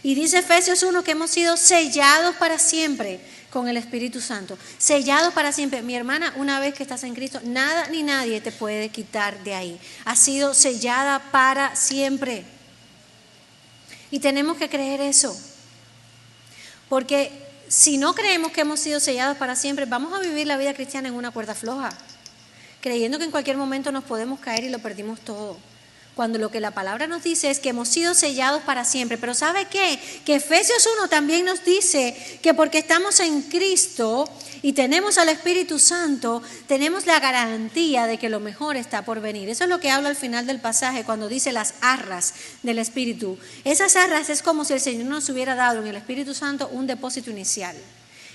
Y dice Efesios 1 que hemos sido sellados para siempre con el Espíritu Santo. Sellados para siempre. Mi hermana, una vez que estás en Cristo, nada ni nadie te puede quitar de ahí. Has sido sellada para siempre. Y tenemos que creer eso. Porque si no creemos que hemos sido sellados para siempre, vamos a vivir la vida cristiana en una cuerda floja, creyendo que en cualquier momento nos podemos caer y lo perdimos todo. Cuando lo que la palabra nos dice es que hemos sido sellados para siempre. Pero ¿sabe qué? Que Efesios 1 también nos dice que porque estamos en Cristo y tenemos al Espíritu Santo, tenemos la garantía de que lo mejor está por venir. Eso es lo que habla al final del pasaje cuando dice las arras del Espíritu. Esas arras es como si el Señor nos hubiera dado en el Espíritu Santo un depósito inicial.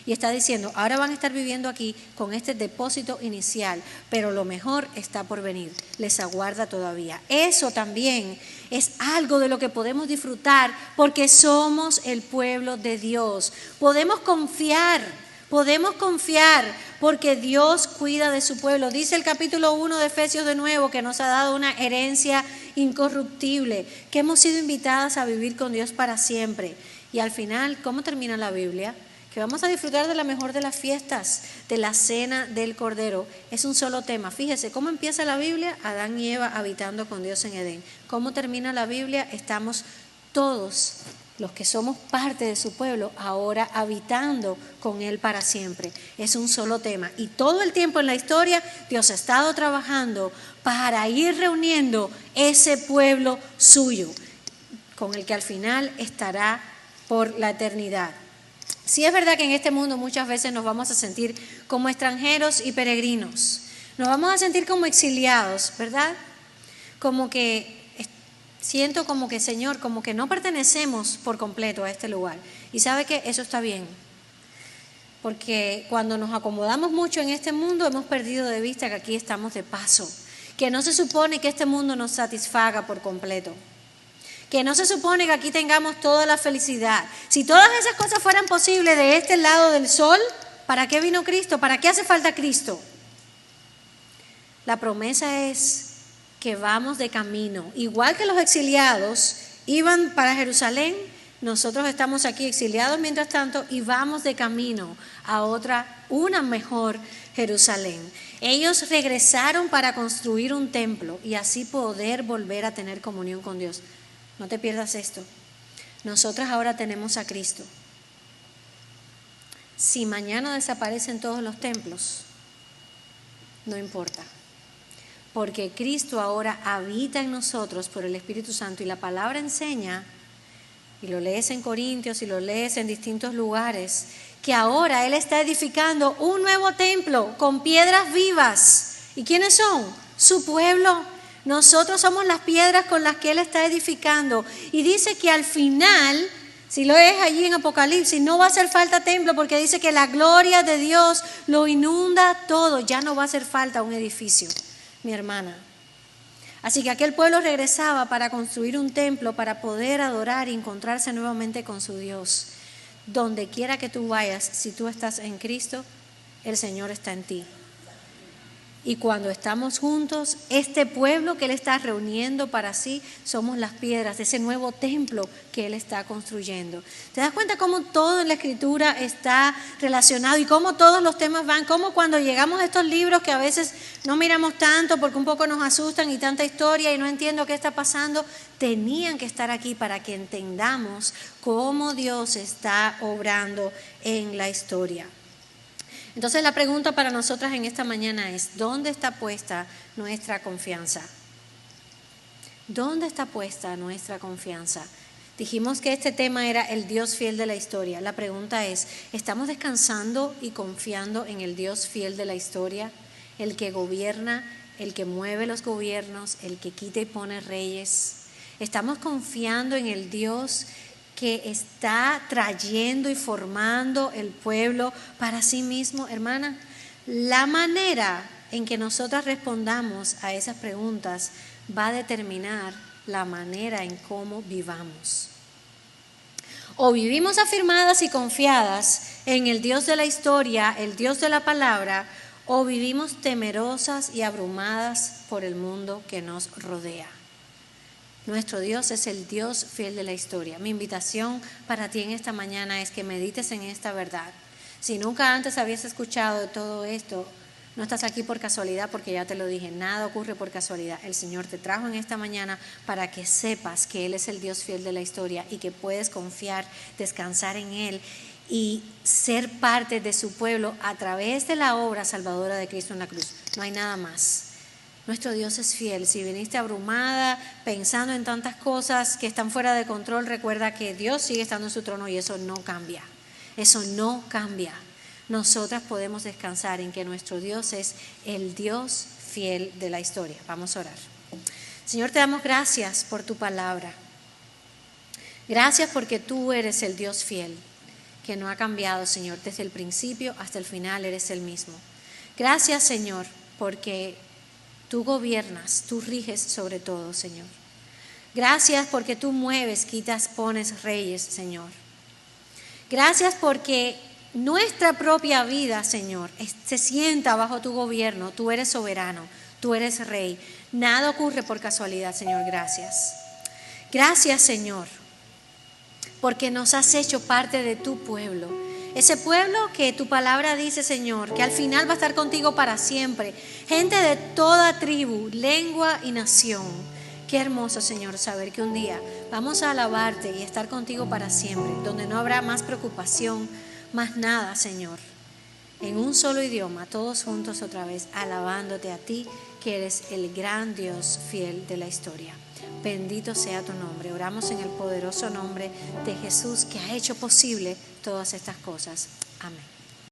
Y está diciendo, ahora van a estar viviendo aquí con este depósito inicial, pero lo mejor está por venir, les aguarda todavía. Eso también es algo de lo que podemos disfrutar porque somos el pueblo de Dios. Podemos confiar porque Dios cuida de su pueblo. Dice el capítulo 1 de Efesios de nuevo que nos ha dado una herencia incorruptible, que hemos sido invitadas a vivir con Dios para siempre. Y al final, ¿cómo termina la Biblia? Que vamos a disfrutar de la mejor de las fiestas, de la cena del Cordero. Es un solo tema. Fíjese cómo empieza la Biblia, Adán y Eva habitando con Dios en Edén. Cómo termina la Biblia, estamos todos los que somos parte de su pueblo ahora habitando con Él para siempre. Es un solo tema. Y todo el tiempo en la historia Dios ha estado trabajando para ir reuniendo ese pueblo suyo, con el que al final estará por la eternidad. Sí es verdad que en este mundo muchas veces nos vamos a sentir como extranjeros y peregrinos. Nos vamos a sentir como exiliados, ¿verdad? Como que siento como que, Señor, como que no pertenecemos por completo a este lugar. Y sabe que eso está bien. Porque cuando nos acomodamos mucho en este mundo hemos perdido de vista que aquí estamos de paso. Que no se supone que este mundo nos satisfaga por completo. Que no se supone que aquí tengamos toda la felicidad. Si todas esas cosas fueran posibles de este lado del sol, ¿para qué vino Cristo? ¿Para qué hace falta Cristo? La promesa es que vamos de camino. Igual que los exiliados iban para Jerusalén, nosotros estamos aquí exiliados mientras tanto y vamos de camino a una mejor Jerusalén. Ellos regresaron para construir un templo y así poder volver a tener comunión con Dios. No te pierdas esto. Nosotras ahora tenemos a Cristo. Si mañana desaparecen todos los templos, no importa. Porque Cristo ahora habita en nosotros por el Espíritu Santo y la palabra enseña, y lo lees en Corintios y lo lees en distintos lugares, que ahora Él está edificando un nuevo templo con piedras vivas. ¿Y quiénes son? su pueblo. Nosotros somos las piedras con las que Él está edificando. Y dice que al final, si lo es allí en Apocalipsis, no va a hacer falta templo, porque dice que la gloria de Dios lo inunda todo. Ya no va a hacer falta un edificio, mi hermana. Así que aquel pueblo regresaba para construir un templo, para poder adorar y encontrarse nuevamente con su Dios. Donde quiera que tú vayas, si tú estás en Cristo, el Señor está en ti. Y cuando estamos juntos, este pueblo que Él está reuniendo para sí, somos las piedras de ese nuevo templo que Él está construyendo. ¿Te das cuenta cómo todo en la Escritura está relacionado y cómo todos los temas van? Cómo cuando llegamos a estos libros que a veces no miramos tanto porque un poco nos asustan y tanta historia y no entiendo qué está pasando, tenían que estar aquí para que entendamos cómo Dios está obrando en la historia. Entonces la pregunta para nosotras en esta mañana es, ¿dónde está puesta nuestra confianza? ¿Dónde está puesta nuestra confianza? Dijimos que este tema era el Dios fiel de la historia. La pregunta es, ¿estamos descansando y confiando en el Dios fiel de la historia? El que gobierna, el que mueve los gobiernos, el que quita y pone reyes. ¿Estamos confiando en el Dios que está trayendo y formando el pueblo para sí mismo? Hermana, la manera en que nosotras respondamos a esas preguntas va a determinar la manera en cómo vivamos. O vivimos afirmadas y confiadas en el Dios de la historia, el Dios de la palabra, o vivimos temerosas y abrumadas por el mundo que nos rodea. Nuestro Dios es el Dios fiel de la historia. Mi invitación para ti en esta mañana es que medites en esta verdad. Si nunca antes habías escuchado de todo esto, no estás aquí por casualidad, porque ya te lo dije, nada ocurre por casualidad. El Señor te trajo en esta mañana para que sepas que Él es el Dios fiel de la historia y que puedes confiar, descansar en Él y ser parte de su pueblo a través de la obra salvadora de Cristo en la cruz. No hay nada más. Nuestro Dios es fiel. Si viniste abrumada, pensando en tantas cosas que están fuera de control, recuerda que Dios sigue estando en su trono y eso no cambia. Eso no cambia. Nosotras podemos descansar en que nuestro Dios es el Dios fiel de la historia. Vamos a orar. Señor, te damos gracias por tu palabra. Gracias porque tú eres el Dios fiel, que no ha cambiado, Señor. Desde el principio hasta el final eres el mismo. Gracias, Señor, porque tú gobiernas, tú riges sobre todo, Señor. Gracias porque tú mueves, quitas, pones reyes, Señor. Gracias porque nuestra propia vida, Señor, se sienta bajo tu gobierno. Tú eres soberano, tú eres rey. Nada ocurre por casualidad, Señor. Gracias. Gracias, Señor, porque nos has hecho parte de tu pueblo. Ese pueblo que tu palabra dice, Señor, que al final va a estar contigo para siempre. Gente de toda tribu, lengua y nación. Qué hermoso, Señor, saber que un día vamos a alabarte y estar contigo para siempre, donde no habrá más preocupación, más nada, Señor. En un solo idioma, todos juntos otra vez, alabándote a ti, que eres el gran Dios fiel de la historia. Bendito sea tu nombre. Oramos en el poderoso nombre de Jesús, que ha hecho posible todas estas cosas. Amén.